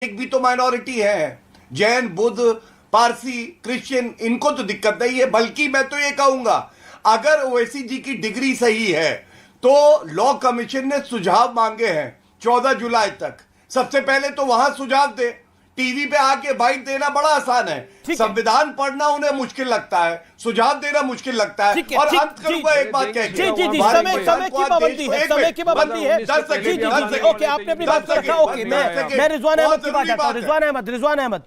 एक भी तो माइनॉरिटी है। जैन, बुद्ध, पारसी, क्रिश्चियन, इनको तो दिक्कत नहीं है। बल्कि मैं तो ये कहूंगा, अगर ओवैसी जी की डिग्री सही है तो लॉ कमीशन ने सुझाव मांगे हैं 14 जुलाई तक। सबसे पहले तो वहां सुझाव दे। टीवी पे आके बाइट देना बड़ा आसान है, संविधान पढ़ना उन्हें मुश्किल लगता है, सुझाव देना मुश्किल लगता है। और अंत करूंगा एक बात कह के, समय की पाबंदी है, समय की पाबंदी है। ओके, आपने अपनी बात रखा। ओके, मैं रिजवान अहमद की बात करता हूं। रिजवान अहमद,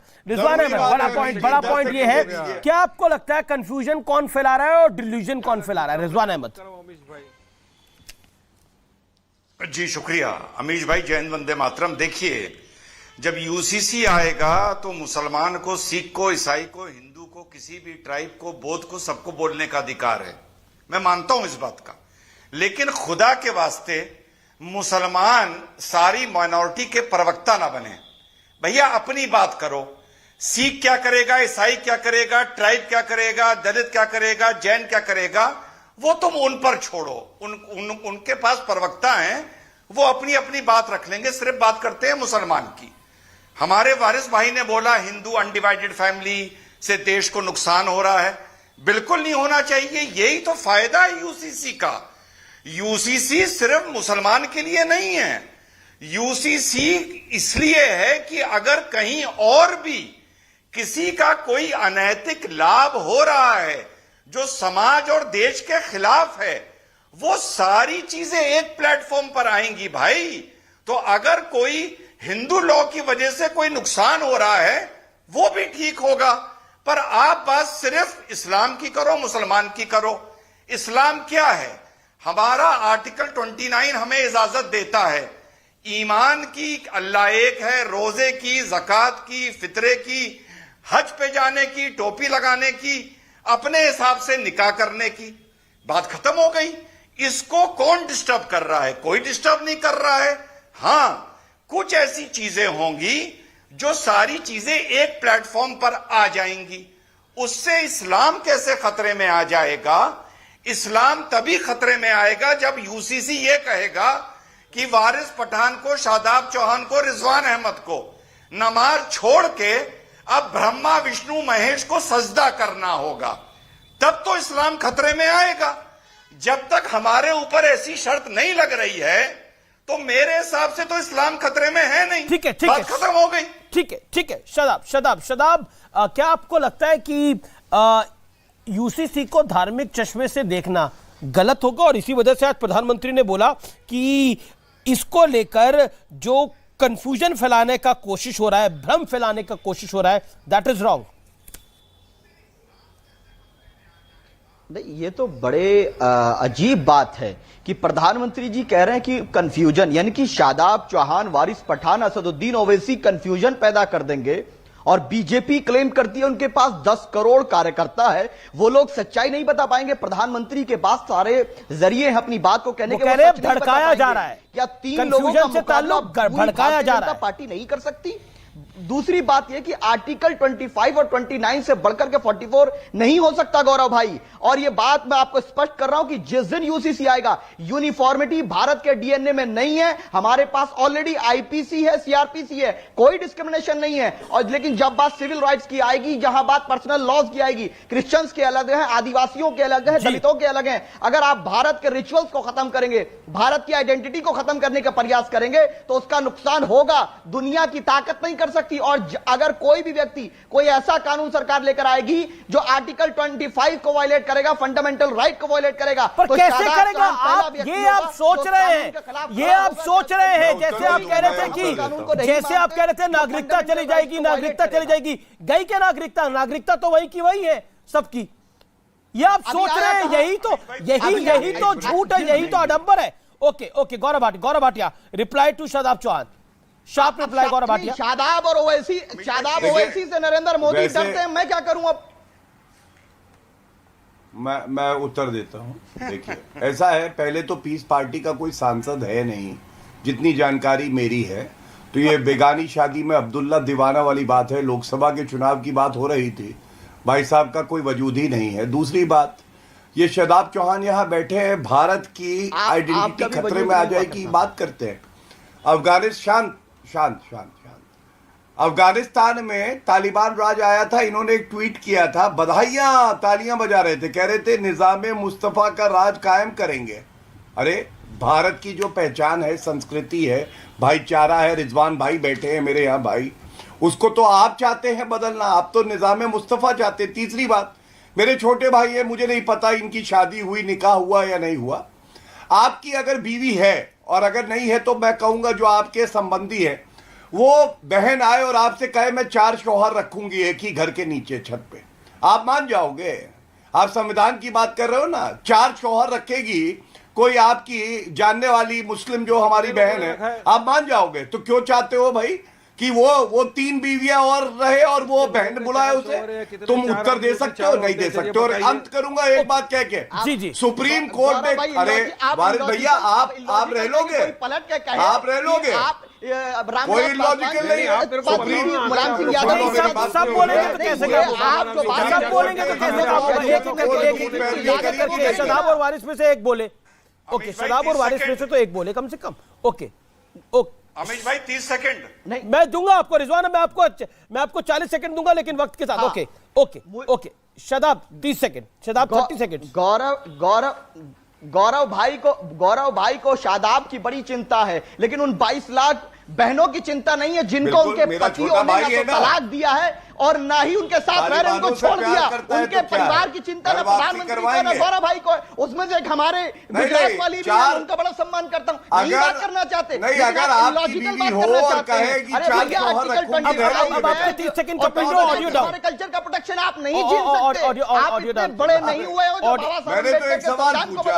बड़ा पॉइंट ये है, क्या आपको लगता है कंफ्यूजन कौन फैला रहा है और डिल्यूजन कौन फैला रहा है? रिजवान अहमद जी, शुक्रिया अमीश भाई। जय हिंद, वंदे मातरम। देखिए, जब यूसीसी आएगा तो मुसलमान को, सिख को, ईसाई को, हिंदू को, किसी भी ट्राइब को, बौद्ध को, सबको बोलने का अधिकार है। मैं मानता हूं इस बात का। लेकिन खुदा के वास्ते मुसलमान सारी माइनॉरिटी के प्रवक्ता ना बने। भैया अपनी बात करो। सिख क्या करेगा, ईसाई क्या करेगा, ट्राइब क्या करेगा, दलित क्या करेगा, जैन क्या करेगा, वो तुम उन पर छोड़ो। उनके पास प्रवक्ता हैं, वो अपनी अपनी बात रख लेंगे। सिर्फ बात करते हैं मुसलमान की। हमारे वारिस भाई ने बोला हिंदू अनडिवाइडेड फैमिली से देश को नुकसान हो रहा है। बिल्कुल नहीं होना चाहिए। यही तो फायदा है यूसीसी का। यूसीसी सिर्फ मुसलमान के लिए नहीं है। यूसीसी इसलिए है कि अगर कहीं और भी किसी का कोई अनैतिक लाभ हो रहा है जो समाज और देश के खिलाफ है, वो सारी चीजें एक प्लेटफॉर्म पर आएंगी भाई। तो अगर कोई हिंदू लॉ की वजह से कोई नुकसान हो रहा है, वो भी ठीक होगा। पर आप बात सिर्फ इस्लाम की करो, मुसलमान की करो। इस्लाम क्या है? हमारा आर्टिकल 29 हमें इजाजत देता है ईमान की, अल्लाह एक है, रोजे की, जक़ात की, फितरे की, हज पे जाने की, टोपी लगाने की, अपने हिसाब से निकाह करने की। बात खत्म हो गई। इसको कौन डिस्टर्ब कर रहा है? कोई डिस्टर्ब नहीं कर रहा है। हां, कुछ ऐसी चीजें होंगी जो सारी चीजें एक प्लेटफॉर्म पर आ जाएंगी। उससे इस्लाम कैसे खतरे में आ जाएगा? इस्लाम तभी खतरे में आएगा जब यूसीसी ये कहेगा कि वारिस पठान को, शादाब चौहान को, रिजवान अहमद को नमाज छोड़ के अब ब्रह्मा, विष्णु, महेश को सजदा करना होगा। तब तो इस्लाम खतरे में आएगा। जब तक हमारे ऊपर ऐसी शर्त नहीं लग रही है तो मेरे हिसाब से तो इस्लाम खतरे में है नहीं। ठीक है, बात खत्म हो गई। ठीक है। शदाब, क्या आपको लगता है कि यूसीसी को धार्मिक चश्मे से देखना गलत होगा और इसी वजह से आज प्रधानमंत्री ने बोला कि इसको लेकर जो कंफ्यूजन फैलाने का कोशिश हो रहा है, भ्रम फैलाने का कोशिश हो रहा है, दैट इज रॉन्ग? नहीं, ये तो बड़े अजीब बात है कि प्रधानमंत्री जी कह रहे हैं कि कंफ्यूजन, यानी कि शादाब चौहान, वारिस पठान, असदुद्दीन ओवैसी कंफ्यूजन पैदा कर देंगे। और बीजेपी क्लेम करती है उनके पास 10 करोड़ कार्यकर्ता है, वो लोग सच्चाई नहीं बता पाएंगे। प्रधानमंत्री के पास सारे जरिए हैं अपनी बात को कहने के। भड़काया जा रहा है या 3 लोगों का मुकाबला भड़काया जा रहा है, पार्टी नहीं कर सकती। दूसरी बात यह कि आर्टिकल 25 और 29 से बढ़कर के 44 नहीं हो सकता गौरव भाई। और यह बात मैं आपको स्पष्ट कर रहा हूं कि जिस दिन यूसीसी आएगा, यूनिफॉर्मिटी भारत के डीएनए में नहीं है। हमारे पास ऑलरेडी आईपीसी है, सीआरपीसी है, कोई डिस्क्रिमिनेशन नहीं है। और लेकिन जब बात सिविल राइट्स की आएगी, जहां बात पर्सनल लॉज की आएगी, क्रिश्चियंस के अलग हैं, आदिवासियों के अलग हैं, दलितों के अलग हैं। अगर आप भारत के रिचुअल्स को खत्म करेंगे, भारत की आइडेंटिटी को खत्म करने का प्रयास करेंगे तो उसका नुकसान होगा। दुनिया की ताकत नहीं कर सकती। और अगर कोई भी व्यक्ति कोई ऐसा कानून सरकार लेकर आएगी जो आर्टिकल 25 को वायलेट करेगा, फंडामेंटल राइट को वायलेट करेगा, तो कैसे करेगा? आप सोच रहे हैं, जैसे आप कह रहे थे कि जैसे आप कह रहे थे नागरिकता चली जाएगी, गई क्या नागरिकता तो वही की वही है सबकी। ये आप सोच रहे हैं, यही तो झूठ है, यही तो आडंबर है। Okay, Gaurav Bhatia, reply to Shadab Chauhan, sharp reply Gaurav Bhatia. Shadab Owaisi से नरेंद्र मोदी डरते हैं, मैं क्या करूं अब? मैं उत्तर देता हूं। देखिए, ऐसा है, पहले तो पीस पार्टी का कोई सांसद है नहीं, जितनी जानकारी मेरी है। तो ये बेगानी शादी में अब्दुल्ला दीवाना वाली बात है। लोकसभा के चुनाव की बात हो रही थी, भाई साहब का कोई वजूद ही नहीं है। दूसरी बात, ये शादाब चौहान यहां बैठे हैं, भारत की आइडेंटिटी खतरे में आ जाएगी बात करते हैं। अफगानिस्तान शांत। अफगानिस्तान में तालिबान राज आया था, इन्होंने एक ट्वीट किया था, बधाइयां, तालियां बजा रहे थे, कह रहे थे निजाम मुस्तफा का राज कायम करेंगे। अरे भारत की जो पहचान है, संस्कृति है, भाईचारा है, रिजवान भाई बैठे हैं मेरे यहाँ भाई, उसको तो आप चाहते हैं बदलना, आप तो निजाम मुस्तफा चाहते हैं। तीसरी बात, मेरे छोटे भाई है, मुझे नहीं पता इनकी शादी हुई, निकाह हुआ या नहीं हुआ। आपकी अगर बीवी है और अगर नहीं है तो मैं कहूंगा जो आपके संबंधी है वो बहन आए और आपसे कहे मैं 4 शौहर रखूंगी एक ही घर के नीचे छत पे, आप मान जाओगे? आप संविधान की बात कर रहे हो ना, 4 शौहर रखेगी कोई आपकी जानने वाली मुस्लिम जो हमारी बहन है, आप मान जाओगे? तो क्यों चाहते हो भाई कि वो 3 बीवियां और रहे और वो बहन बुलाए उसे? तुम उत्तर दे सकते हो? नहीं दे सकते। और अंत करूंगा एक बात कह के, जी सुप्रीम कोर्ट ने, अरे वारिस भैया आप रह लोगे, आप रह लोगे, कोई लॉजिकल नहीं। मुलायम सिंह यादव सब बोलेंगे तो कैसे सब बोलेंगे तो कैसे? शदाब और वारिस में से एक बोले, ओके, शदाब और वारिस में से तो एक बोले कम से कम, ओके ओके। अमीश भाई 30 सेकंड नहीं, मैं दूंगा आपको रिजवान, मैं आपको 40 सेकंड दूंगा लेकिन वक्त के साथ। हाँ। Okay okay okay, Shadab 30 second, Shadab 30 second. Gaurav भाई को शादाब की बड़ी चिंता है, लेकिन उन 22 लाख बहनों की चिंता नहीं है जिनको उनके पतियों ने ना तो तलाक दिया है और ना ही उनके साथ रह रहे, उनको छोड़ दिया। उनके परिवार की चिंता ना प्रधानमंत्री को ना गौरव भाई को, उसमें से एक हमारे गुजरात वाली भी है, उनका बड़ा सम्मान करता हूं। नहीं बात करना चाहते, नहीं, अगर आपकी बीवी हो और कहे कि 4 शौहर रखूंगी, अब आपके 30 सेकंड का ऑडियो डाउन, कल्चर का प्रोटेक्शन आप नहीं जीत सकते, आप इतने बड़े नहीं हुए हो जो बाबा साहब मैंने तो एक सवाल पूछा,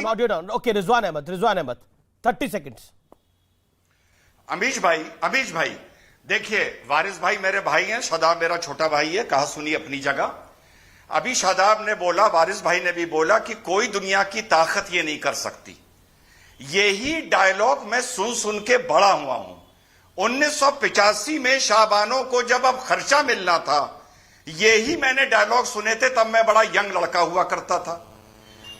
audio down. Okay, Rizwan Ahmed 30 seconds. Amish भाई देखिए, वारिस भाई मेरे भाई हैं, शादाब मेरा छोटा भाई है, कहा सुनी अपनी जगह। अभी शादाब ने बोला, वारिस भाई ने भी बोला कि कोई दुनिया की ताकत ये नहीं कर सकती। यही डायलॉग मैं सुन के बड़ा हुआ हूं। 1985 में शाबानों को जब अब खर्चा मिलना था, यही मैंने डायलॉग सुने थे, तब मैं बड़ा यंग लड़का हुआ करता था।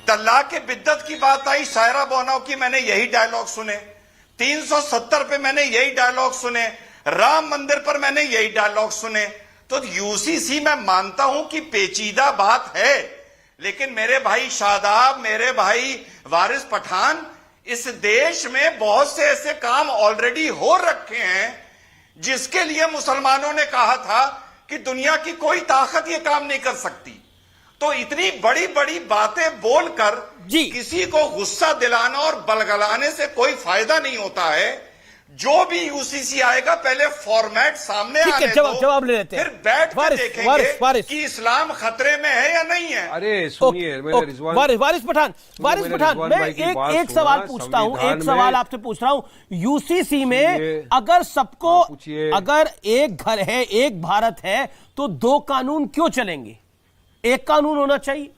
तलाक के बिद्दत की बात आई, शायरा बोनाओ की, मैंने यही डायलॉग सुने। 370 पे मैंने यही डायलॉग सुने, राम मंदिर पर मैंने यही डायलॉग सुने। तो यूसीसी मैं मानता हूं कि पेचीदा बात है, लेकिन मेरे भाई शादाब, मेरे भाई वारिस पठान, इस देश में बहुत से ऐसे काम ऑलरेडी हो रखे हैं जिसके लिए मुसलमानों ने कहा था कि दुनिया की कोई ताकत ये काम नहीं कर सकती। तो इतनी बड़ी बड़ी बातें बोलकर किसी को गुस्सा दिलाना और बलगलाने से कोई फायदा नहीं होता है। जो भी यूसीसी आएगा पहले फॉर्मेट सामने आने दो, जवाब ले लेते हैं, फिर बैठ के देखेंगे कि इस्लाम खतरे में है या नहीं है। अरे सुनिए, वारिस पठान, मैं एक सवाल पूछता हूं, एक सवाल आपसे पूछ रहा हूं। यूसीसी में अगर सबको, अगर एक घर है, एक भारत है, तो 2 कानून क्यों चलेंगे? एक कानून होना चाहिए।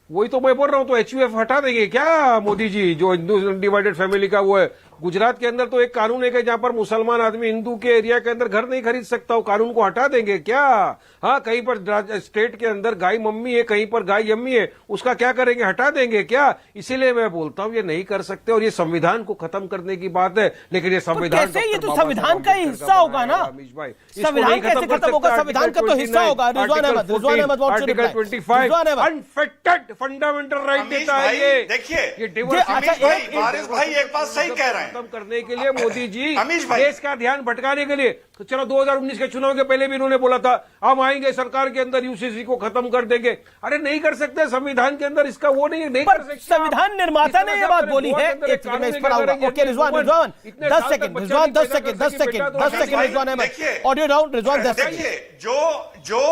वही तो मैं बोल रहा हूं, तो एचयूएफ हटा देंगे क्या मोदी जी? जो हिंदू डिवाइडेड फैमिली का वो है, गुजरात के अंदर तो एक कानून है कि जहां पर मुसलमान आदमी हिंदू के एरिया के अंदर घर नहीं खरीद सकता, वो कानून को हटा देंगे क्या? हाँ, कहीं पर स्टेट के अंदर गाय मम्मी है, कहीं पर गाय यम्मी है, उसका क्या करेंगे? हटा देंगे क्या? इसीलिए मैं बोलता हूँ ये नहीं कर सकते, और ये संविधान को खत्म करने की बात है। लेकिन ये संविधान, तो ये तो संविधान का ही हिस्सा होगा ना अमीश भाई, संविधान कैसे खत्म होगा? संविधान का तो हिस्सा होगा। Rizwan Ahmed article 25 unaffected fundamental right देता है ये। देखिए वारिस भाई एक बात सही कह रहे हैं, खत्म करने के लिए मोदी जी, अमीश भाई, देश का ध्यान भटकाने के लिए। तो चलो 2019 के चुनाव के पहले भी इन्होंने बोला था हम आएंगे सरकार के अंदर, यूसीसी को खत्म कर देंगे। अरे नहीं कर सकते, संविधान के अंदर इसका वो नहीं है, नहीं कर सकते। संविधान निर्माता ने ये बात बोली है। एक सेकंड में इस पर आऊंगा। Okay Rizwan 10 second, Rizwan 10 second, Rizwan Ahmed audio down, Rizwan 10 second. देखिए जो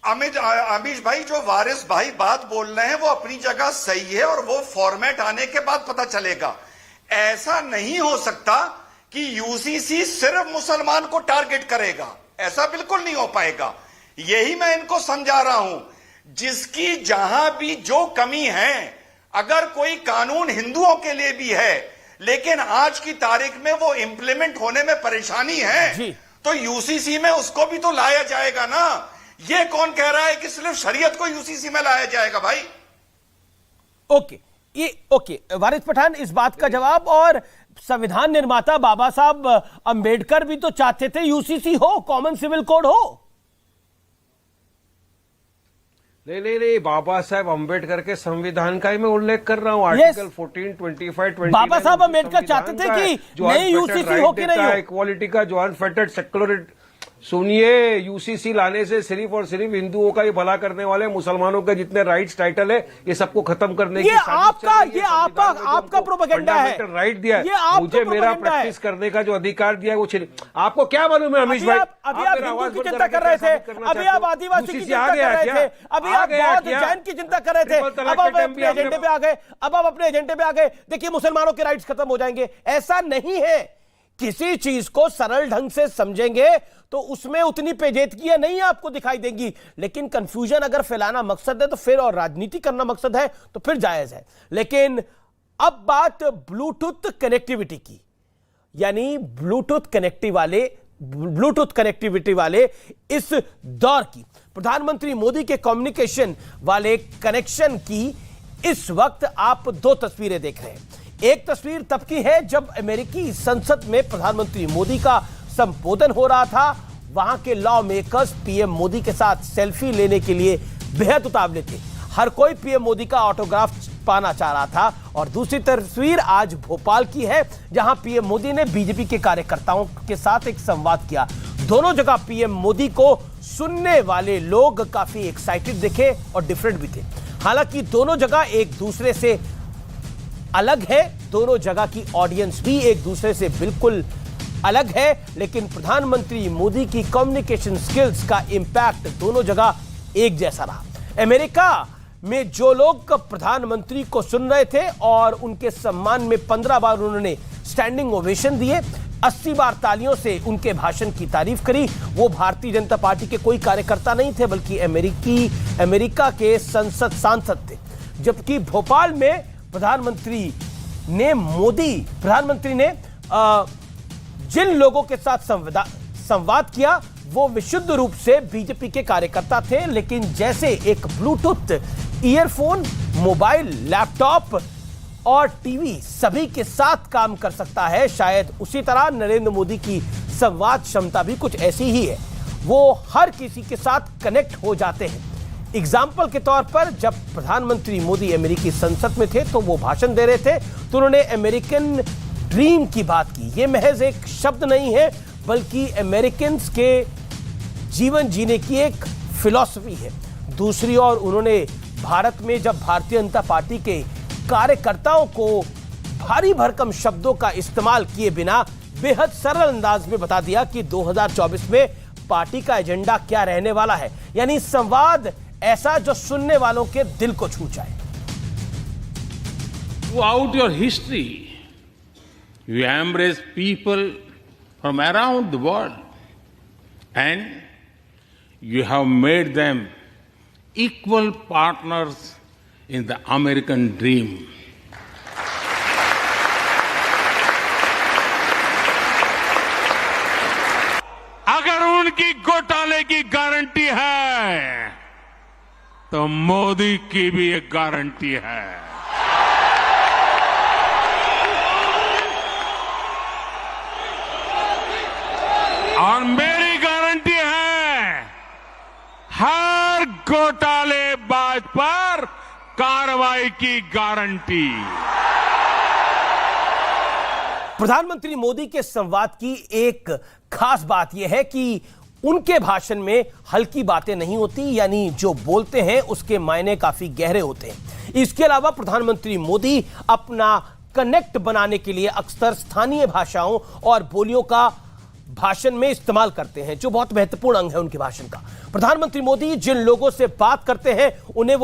अमीश भाई, जो वारिस भाई बात बोल रहे हैं वो अपनी जगह सही है, और वो फॉर्मेट आने के बाद पता चलेगा। ऐसा नहीं हो सकता कि यूसीसी सिर्फ मुसलमान को टारगेट करेगा, ऐसा बिल्कुल नहीं हो पाएगा। यही मैं इनको समझा रहा हूं, जिसकी जहां भी जो कमी है, अगर कोई कानून हिंदुओं के लिए भी है लेकिन आज की तारीख में वो इंप्लीमेंट होने में परेशानी है, तो यूसीसी में उसको भी तो लाया जाएगा ना। ये कौन कह रहा है कि सिर्फ शरीयत को यूसीसी में लाया जाएगा भाई? ओके, ये ओके, वारिस पठान इस बात का जवाब। और संविधान निर्माता बाबा साहब अंबेडकर भी तो चाहते थे यूसीसी हो, कॉमन सिविल कोड हो। नहीं, बाबा साहब अंबेडकर के संविधान का ही मैं उल्लेख कर रहा हूँ। आर्टिकल 14, 25, 29 बाबा साहब अंबेडकर चाहते थे कि नई यूसीसी हो कि नहीं हो, इक्वालिटी का, जो अनफेटेड सेक्युलर। सुनिए, यूसीसी लाने से सिर्फ और सिर्फ हिंदुओं का ही भला करने वाले, मुसलमानों के जितने राइट्स टाइटल है ये सबको खत्म करने की आपका प्रोपेगेंडा है। राइट दिया है मुझे, मेरा प्रैक्टिस करने का जो अधिकार दिया है वो आपको क्या मालूम है अमीश भाई? अभी आप हिंदू की चिंता कर रहे थे, अभी आप आदिवासी की चिंता कर रहे थे, अभी आप बौद्ध जैन की चिंता कर रहे थे, अब आप अपने एजेंडे पे आ गए, अब आप अपने एजेंडे पे आ गए। देखिए मुसलमानों के राइट्स खत्म हो जाएंगे, ऐसा नहीं है। किसी चीज को सरल ढंग से समझेंगे तो उसमें उतनी पेचीदगियां नहीं आपको दिखाई देंगी, लेकिन कंफ्यूजन अगर फैलाना मकसद है तो फिर, और राजनीति करना मकसद है तो फिर जायज है। लेकिन अब बात ब्लूटूथ कनेक्टिविटी की, यानी ब्लूटूथ कनेक्टिविटी वाले इस दौर की, प्रधानमंत्री मोदी के कम्युनिकेशन वाले कनेक्शन की इस वक्त आप दो तस्वीरें देख रहे हैं। एक तस्वीर तब की है जब अमेरिकी संसद में प्रधानमंत्री मोदी का संबोधन हो रहा था। वहां के लॉ मेकर्स पीएम मोदी के साथ सेल्फी लेने के लिए बेहद उतावले थे। हर कोई पीएम मोदी का ऑटोग्राफ पाना चाह रहा था। और दूसरी तस्वीर आज भोपाल की है, जहां पीएम मोदी ने बीजेपी के कार्यकर्ताओं के साथ एक संवाद किया। दोनों जगह पीएम मोदी को सुनने वाले लोग काफी एक्साइटेड दिखे और डिफरेंट भी थे। हालांकि दोनों जगह एक दूसरे से अलग है, दोनों जगह की ऑडियंस भी एक दूसरे से बिल्कुल अलग है, लेकिन प्रधानमंत्री मोदी की कम्युनिकेशन स्किल्स का इंपैक्ट दोनों जगह एक जैसा रहा। अमेरिका में जो लोग प्रधानमंत्री को सुन रहे थे और उनके सम्मान में 15 बार उन्होंने स्टैंडिंग ओवेशन दिए, 80 बार तालियों से उनके भाषण की तारीफ करी, वो भारतीय जनता पार्टी के कोई कार्यकर्ता नहीं थे, बल्कि अमेरिका के संसद सांसद थे। जबकि भोपाल में प्रधानमंत्री ने जिन लोगों के साथ संवाद किया वो विशुद्ध रूप से बीजेपी के कार्यकर्ता थे। लेकिन जैसे एक ब्लूटूथ ईयरफोन, मोबाइल, लैपटॉप और टीवी सभी के साथ काम कर सकता है, शायद उसी तरह नरेंद्र मोदी की संवाद क्षमता भी कुछ ऐसी ही है। वो हर किसी के साथ कनेक्ट हो जाते हैं। एग्जाम्पल के तौर पर जब प्रधानमंत्री मोदी अमेरिकी संसद में थे तो वो भाषण दे रहे थे, तो उन्होंने अमेरिकन ड्रीम की बात की। ये महज एक शब्द नहीं है, बल्कि अमेरिकन्स के जीवन जीने की एक फिलॉसफी है। दूसरी ओर उन्होंने भारत में जब भारतीय जनता पार्टी के कार्यकर्ताओं को भारी भरकम शब्दों का इस्तेमाल किए बिना बेहद सरल अंदाज में बता दिया कि 2024 में पार्टी का एजेंडा क्या रहने वाला है, यानी संवाद ऐसा जो सुनने वालों के दिल को छू जाए। Throughout your history, you embrace people from around the world and you have made them equal partners in the American dream. अगर उनकी घोटाले की गारंटी है तो मोदी की भी एक गारंटी है। और मेरी गारंटी है, हर घोटालेबाज पर कार्रवाई की गारंटी। प्रधानमंत्री मोदी के संवाद की एक खास बात यह है कि उनके भाषण में हल्की बातें नहीं होती, यानी जो बोलते हैं उसके मायने काफी गहरे होते हैं। इसके अलावा प्रधानमंत्री मोदी अपना कनेक्ट बनाने के लिए अक्सर स्थानीय भाषाओं और बोलियों का भाषण में इस्तेमाल करते हैं, जो बहुत महत्वपूर्ण अंग है उनके भाषण का। प्रधानमंत्री मोदी जिन लोगों से बात करते हैं उन्हें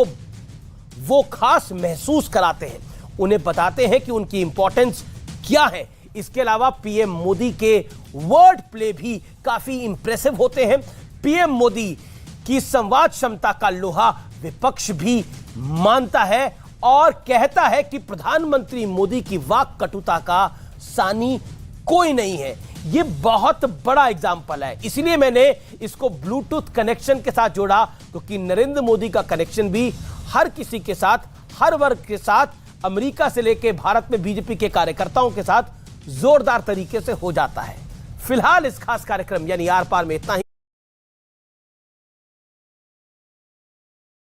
वो खास महसूस कराते हैं, उन्हें बताते हैं कि उनकी इंपॉर्टेंस क्या है। इसके अलावा पीएम मोदी के वर्ड प्ले भी काफी इंप्रेसिव होते हैं। पीएम मोदी की संवाद क्षमता का लोहा विपक्ष भी मानता है और कहता है कि प्रधानमंत्री मोदी की वाक कटुता का सानी कोई नहीं है। यह बहुत बड़ा एग्जाम्पल है, इसलिए मैंने इसको ब्लूटूथ कनेक्शन के साथ जोड़ा, क्योंकि नरेंद्र मोदी का कनेक्शन भी हर किसी के साथ, हर वर्ग के साथ, अमेरिका से लेकर भारत में बीजेपी के कार्यकर्ताओं के साथ जोरदार तरीके से हो जाता है। फिलहाल इस खास कार्यक्रम यानी आर पार में इतना ही।